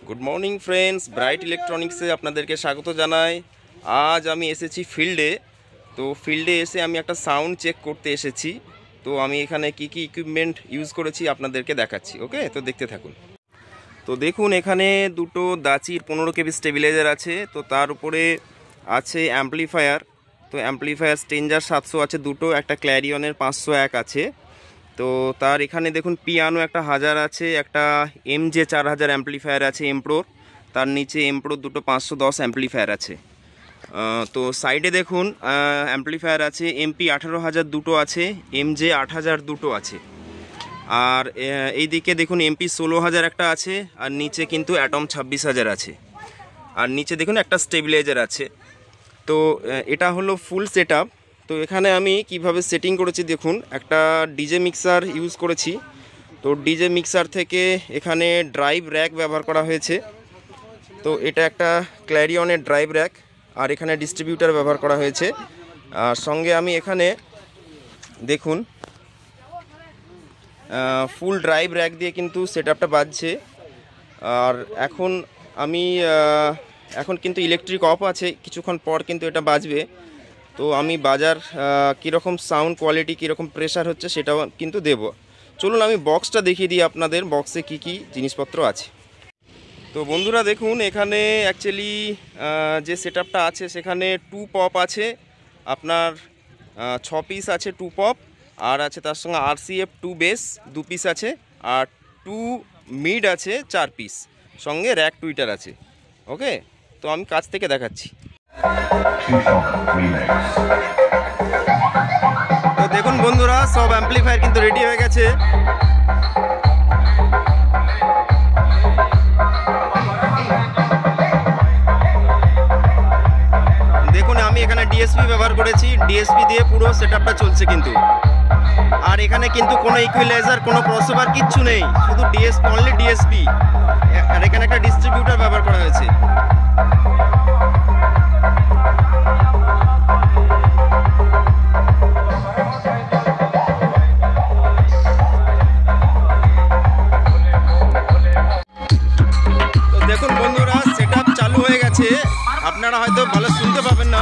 Good morning friends, bright electronics से आपनादेरके स्वागत जानाई। आज आमी एसेछि फिल्डे। तो फिल्डे एसे आमी एकटा साउंड चेक करते एसेछि। तो आमी एखाने की इक्विपमेंट यूज करेछि आपनादेरके देखाच्छि। ओके, तो देखते थाकुन। तो देखुन एखाने दुटो दाचिर 15 केबी स्टेবিলাইজার আছে। तो तार उपरे আছে অ্যাম্পলিফায়ার। तो অ্যাম্পলিফায়ার স্টেঞ্জার 700 আছে দুটো, একটা ক্ল্যারিয়নের 501 আছে। তো তার এখানে দেখুন পিয়ানো একটা 1000 আছে, একটা MJ 4000 অ্যাম্পলিফায়ার আছে এমপ্রোর। তার নিচে এমপ্রোর দুটো 510 অ্যাম্পলিফায়ার আছে। তো সাইডে দেখুন অ্যাম্পলিফায়ার আছে MP 18000 দুটো আছে, MJ 8000 দুটো আছে। আর এইদিকে দেখুন MP 16000 একটা আছে, আর নিচে কিন্তু অ্যাটম 26000 আছে। আর নিচে দেখুন একটা স্টেবিলাইজার আছে। তো এটা হলো ফুল সেটআপ। তো এখানে আমি কিভাবে সেটিং করেছি দেখুন, একটা ডিজে মিক্সার ইউজ করেছি। তো ডিজে মিক্সার থেকে এখানে ড্রাইভ র্যাক ব্যবহার করা হয়েছে। তো এটা একটা ক্ল্যারিয়নের ড্রাইভ র্যাক, আর এখানে ডিস্ট্রিবিউটার ব্যবহার করা হয়েছে। আর সঙ্গে আমি এখানে দেখুন ফুল ড্রাইভ র্যাক দিয়ে কিন্তু সেটআপটা বাজছে। আর এখন কিন্তু ইলেকট্রিক অফ আছে, কিছুক্ষণ পর কিন্তু এটা বাজবে। তো আমি বাজার কীরকম সাউন্ড কোয়ালিটি, কীরকম প্রেশার হচ্ছে সেটাও কিন্তু দেব। চলুন আমি বক্সটা দেখিয়ে দিই আপনাদের, বক্সে কি কি জিনিসপত্র আছে। তো বন্ধুরা দেখুন এখানে অ্যাকচুয়ালি যে সেটআপটা আছে সেখানে 2 পপ আছে, আপনার 6 পিস আছে 2 পপ, আর আছে তার সঙ্গে RCF 2 বেস 2 পিস আছে, আর 2 মিড আছে 4 পিস, সঙ্গে র্যাক টুইটার আছে। ওকে, তো আমি কাছ থেকে দেখাচ্ছি। তো দেখুন বন্ধুরা সব অ্যাম্পলিফায়ার কিন্তু রেডি হয়ে গেছে। দেখুন আমি এখানে DSP ব্যবহার করেছি, DSP দিয়ে পুরো সেটআপটা চলছে কিন্তু। আর এখানে কিন্তু কোনো ইকুয়ালাইজার, কোনো ক্রসওভার কিচ্ছু নেই, শুধু অনলি DSP। আর এখানে একটা ডিস্ট্রিবিউটার ব্যবহার করা হয়েছে। দেখুন বন্ধুরা সেটআপ চালু হয়ে গেছে, আপনারা হয়তো ভালো শুনতে পাবেন না,